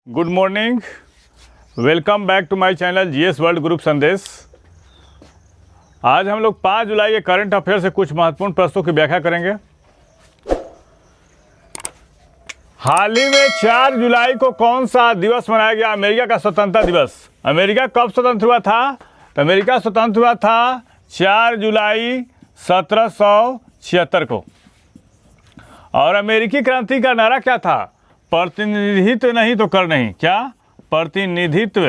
Good morning, welcome back to my channel GS world group संदेश। आज हम लोग 5 जुलाई के करंट अफेयर से कुछ महत्वपूर्ण प्रश्नों की व्याख्या करेंगे। हाल ही में 4 जुलाई को कौन सा दिवस मनाया गया? अमेरिका का स्वतंत्रता दिवस। अमेरिका कब स्वतंत्र हुआ था? तो अमेरिका स्वतंत्र हुआ था 4 जुलाई 1776 को। और अमेरिकी क्रांति का नारा क्या था? प्रतिनिधित्व नहीं तो कर नहीं। क्या? प्रतिनिधित्व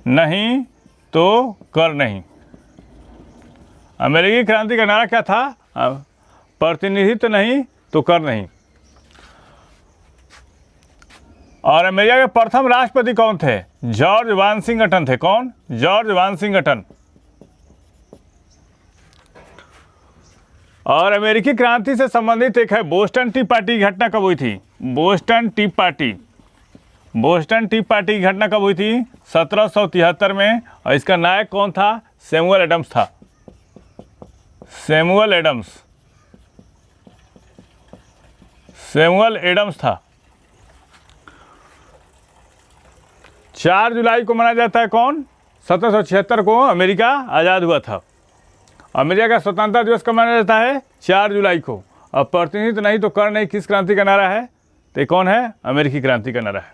नहीं तो कर नहीं। अमेरिकी क्रांति का नारा क्या था? प्रतिनिधित्व नहीं तो कर नहीं। और अमेरिका के प्रथम राष्ट्रपति कौन थे? जॉर्ज वाशिंगटन थे। कौन? George Washington. और अमेरिकी क्रांति से संबंधित एक है बोस्टन टी पार्टी की घटना कब हुई थी? बोस्टन टी पार्टी की घटना कब हुई थी? 1773 में। और इसका नायक कौन था? सैमुअल एडम्स था। सैमुअल एडम्स था। 4 जुलाई को मनाया जाता है कौन? 1776 को अमेरिका आज़ाद हुआ था। अमेरिका का स्वतंत्रता दिवस कब मनाया जाता है? 4 जुलाई को। अब प्रतिनिधित्व नहीं तो कर नहीं किस क्रांति का नारा है? तो कौन है? अमेरिकी क्रांति का नारा है।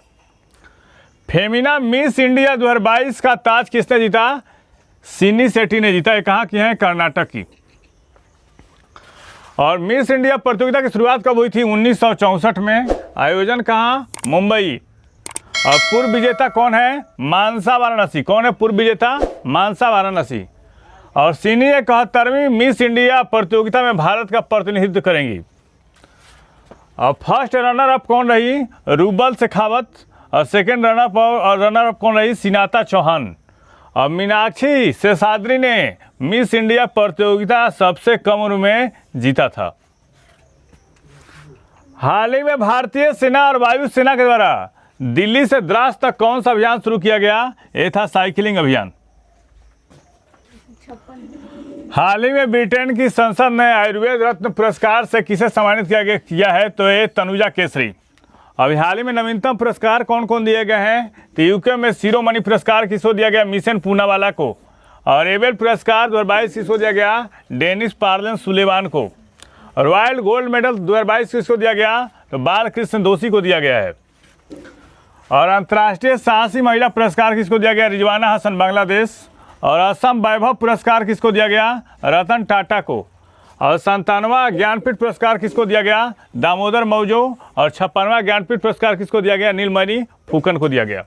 फेमिना मिस इंडिया 2022 का ताज किसने जीता? सिनी सेट्टी ने जीता। ये कहाँ की है? कर्नाटक की। और मिस इंडिया प्रतियोगिता की शुरुआत कब हुई थी? 1964 में। आयोजन कहाँ? मुंबई। और पूर्व विजेता कौन है? मानसा वाराणसी। कौन है पूर्व विजेता? मानसा वाराणसी। और सिनी 71वीं मिस इंडिया प्रतियोगिता में भारत का प्रतिनिधित्व करेंगी। और फर्स्ट रनर अप कौन रही? रूबल शेखावत। और सेकंड रनर अप कौन रही? सिनाता चौहान। और मीनाक्षी शेषाद्री ने मिस इंडिया प्रतियोगिता सबसे कम उम्र में जीता था। हाल ही में भारतीय सेना और वायुसेना के द्वारा दिल्ली से द्रास तक कौन सा अभियान शुरू किया गया? ये था साइकिलिंग अभियान। हाल ही में ब्रिटेन की संसद ने आयुर्वेद रत्न पुरस्कार से किसे सम्मानित किया है? तो ये तनुजा केसरी। अभी हाल ही में नवीनतम पुरस्कार कौन कौन दिए गए हैं? तो यूके में शिरोमणि पुरस्कार किसको दिया गया? मिशन पूनावाला को। और एबेल पुरस्कार 2022 किसको दिया गया? डेनिस पार्लन सुलेवान को। रॉयल गोल्ड मेडल 2022 किसको दिया गया? तो बालकृष्ण दोषी को दिया गया है। और अंतर्राष्ट्रीय साहसी महिला पुरस्कार किसको दिया गया? रिजवाना हसन, बांग्लादेश। और असम वैभव पुरस्कार किसको दिया गया? रतन टाटा को। और 97वां ज्ञानपीठ पुरस्कार किसको दिया गया? दामोदर मौजो। और 56वां ज्ञानपीठ पुरस्कार किसको दिया गया? नीलमणि फुकन को दिया गया।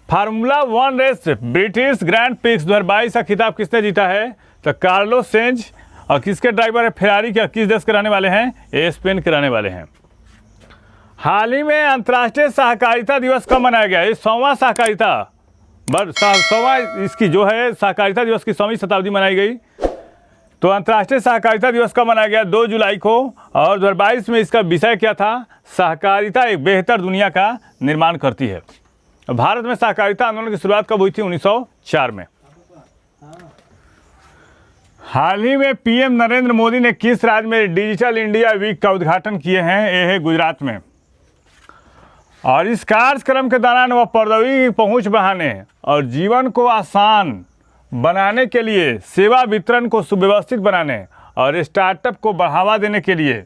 Formula 1 race British grand prix 2022 का खिताब किसने जीता है? तो कार्लोस सेंज। और किसके ड्राइवर है? फेरारी के। किस देश के रहने वाले हैं? ये स्पेन के रहने वाले हैं। हाल ही में अंतर्राष्ट्रीय सहकारिता दिवस कब मनाया गया? ये 100वां सहकारिता 100वां इसकी जो है सहकारिता दिवस की 100वीं शताब्दी मनाई गई। तो अंतर्राष्ट्रीय सहकारिता दिवस कब मनाया गया? 2 जुलाई को। और 2022 में इसका विषय क्या था? सहकारिता एक बेहतर दुनिया का निर्माण करती है। भारत में सहकारिता आंदोलन की शुरुआत कब हुई थी? 1904 में। हाल ही में पीएम नरेंद्र मोदी ने किस राज्य में डिजिटल इंडिया वीक का उद्घाटन किए हैं? ये है गुजरात में। और इस कार्यक्रम के दौरान वह प्रौद्योगिकी की पहुंच बढ़ाने और जीवन को आसान बनाने के लिए, सेवा वितरण को सुव्यवस्थित बनाने और स्टार्टअप को बढ़ावा देने के लिए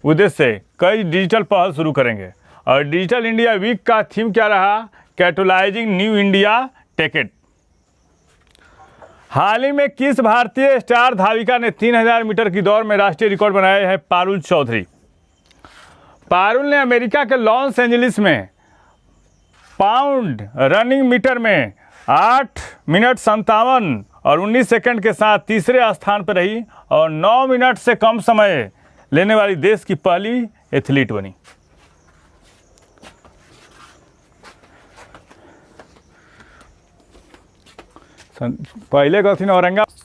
उद्देश्य से कई डिजिटल पहल शुरू करेंगे। और डिजिटल इंडिया वीक का थीम क्या रहा? Catalysing new India techade. हाल ही में किस भारतीय स्टार धाविका ने 3000 मीटर की दौड़ में राष्ट्रीय रिकॉर्ड बनाया है? पारुल चौधरी। पारुल ने अमेरिका के लॉस एंजलिस में पाउंड रनिंग मीटर में 8 मिनट 57 और 19 सेकंड के साथ तीसरे स्थान पर रही और 9 मिनट से कम समय लेने वाली देश की पहली एथलीट बनी। पहले गई थी औरंगाबाद।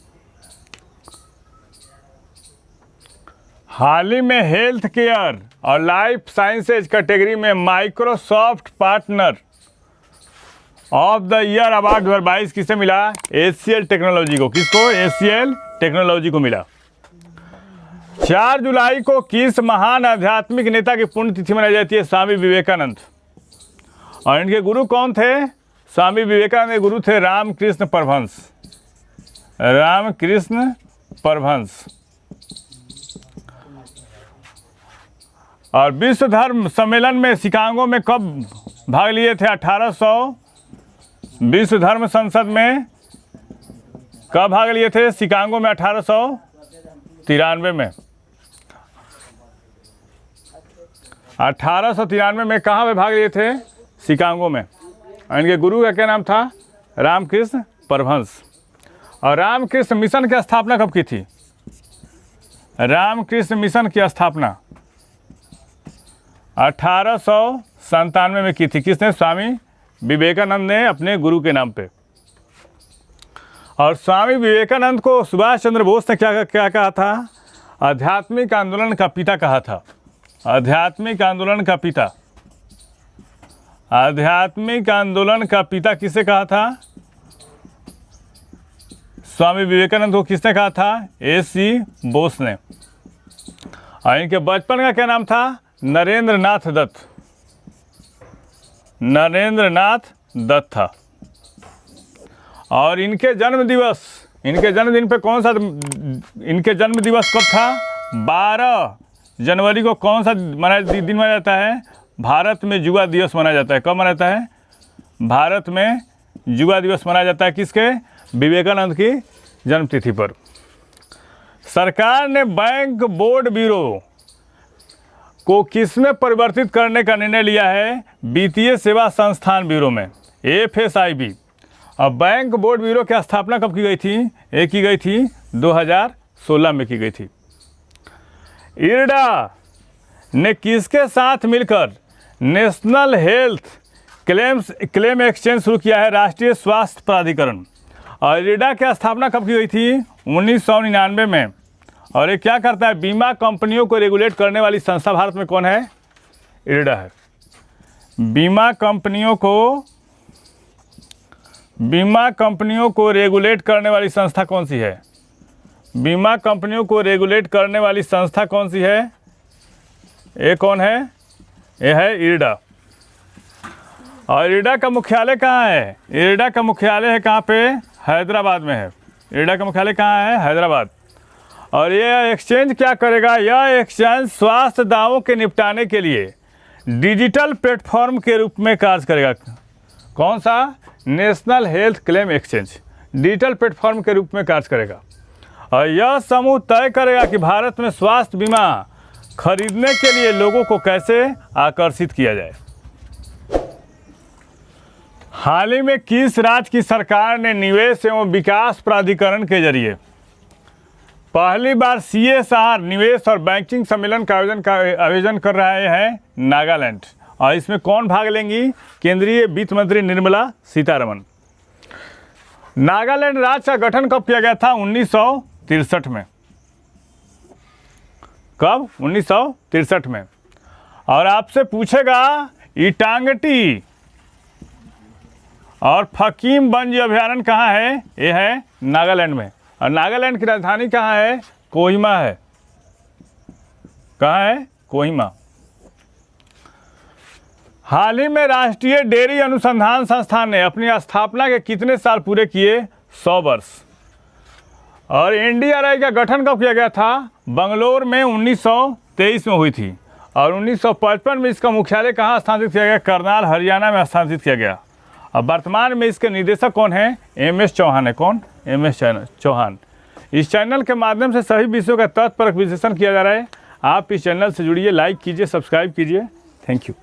हाल ही में हेल्थ केयर और लाइफ साइंसेज कैटेगरी में Microsoft partner of the year award 2022 किसे मिला? एचसीएल टेक्नोलॉजी को। किसको? एचसीएल टेक्नोलॉजी को मिला। 4 जुलाई को किस महान आध्यात्मिक नेता की पुण्यतिथि मनाई जाती है? स्वामी विवेकानंद। और इनके गुरु कौन थे? स्वामी विवेकानंद के गुरु थे रामकृष्ण परमहंस। रामकृष्ण परमहंस। और विश्व धर्म सम्मेलन में शिकागो में कब भाग लिए थे? 1800। विश्व धर्म संसद में कब भाग लिए थे? शिकागो में 1893 में। 1893 में कहाँ पे भाग लिए थे? शिकागो में। इनके गुरु का क्या नाम था? रामकृष्ण परमहंस। और रामकृष्ण मिशन की स्थापना कब की थी? रामकृष्ण मिशन की स्थापना 1897 में की थी। किसने? स्वामी विवेकानंद ने अपने गुरु के नाम पे। और स्वामी विवेकानंद को सुभाष चंद्र बोस ने क्या कहा था? आध्यात्मिक आंदोलन का पिता कहा था। आध्यात्मिक आंदोलन का पिता। आध्यात्मिक आंदोलन का पिता किसे कहा था? स्वामी विवेकानंद को किसने कहा था? AC बोस ने। और इनके बचपन का क्या नाम था? नरेंद्र नाथ दत्त। नरेंद्र नाथ दत्त था। और इनके जन्मदिन पे कौन सा? इनके जन्म दिवस कब था? 12 जनवरी को कौन सा दिन मनाया जाता है? भारत में युवा दिवस मनाया जाता है। कब मनाया जाता है? भारत में युवा दिवस मनाया जाता है। किसके? विवेकानंद की जन्मतिथि पर। सरकार ने बैंक बोर्ड ब्यूरो को किसमें परिवर्तित करने का निर्णय लिया है? वित्तीय सेवा संस्थान ब्यूरो में, FSIB। अब बैंक बोर्ड ब्यूरो की स्थापना कब की गई थी? ये की गई थी 2016 में की गई थी। IRDA ने किसके साथ मिलकर नेशनल हेल्थ क्लेम एक्सचेंज शुरू किया है? राष्ट्रीय स्वास्थ्य प्राधिकरण। और IRDA की स्थापना कब की गई थी? 1999 में। और ये क्या करता है? बीमा कंपनियों को रेगुलेट करने वाली संस्था भारत में कौन है? IRDA है। बीमा कंपनियों को रेगुलेट करने वाली संस्था कौन सी है? बीमा कंपनियों को रेगुलेट करने वाली संस्था कौन सी है? ये कौन है? ये है IRDA। और IRDA का मुख्यालय कहाँ है? IRDA का मुख्यालय है कहाँ पे? हैदराबाद में है। IRDA का मुख्यालय कहाँ है? हैदराबाद। और ये एक्सचेंज क्या करेगा? यह एक्सचेंज स्वास्थ्य दावों के निपटाने के लिए डिजिटल प्लेटफॉर्म के रूप में कार्य करेगा। कौन सा? National health claim exchange digital platform के रूप में कार्य करेगा। और यह समूह तय करेगा कि भारत में स्वास्थ्य बीमा खरीदने के लिए लोगों को कैसे आकर्षित किया जाए। हाल ही में किस राज्य की सरकार ने निवेश एवं विकास प्राधिकरण के जरिए पहली बार CSR निवेश और बैंकिंग सम्मेलन का आयोजन कर रहे हैं? नागालैंड। और इसमें कौन भाग लेंगी? केंद्रीय वित्त मंत्री निर्मला सीतारमण। नागालैंड राज्य का गठन कब किया गया था? 1963 में। कब? 1963 में। और आपसे पूछेगा ईटांगटी और फकीमगंज अभयारण्य कहाँ है? ये है नागालैंड में। और नागालैंड की राजधानी कहाँ है? कोहिमा है। कहाँ है? कोहिमा। हाल ही में राष्ट्रीय डेयरी अनुसंधान संस्थान ने अपनी स्थापना के कितने साल पूरे किए? 100 वर्ष। और NDRI का गठन कब किया गया था? बंगलोर में 1923 में हुई थी। और 1955 में इसका मुख्यालय कहाँ स्थापित किया गया? करनाल, हरियाणा में स्थापित किया गया। अब वर्तमान में इसके निदेशक कौन है? MS चौहान है। कौन? MS चौहान। इस चैनल के माध्यम से सभी विषयों का तथ्यपरक विश्लेषण किया जा रहा है। आप इस चैनल से जुड़िए, लाइक कीजिए, सब्सक्राइब कीजिए। Thank you.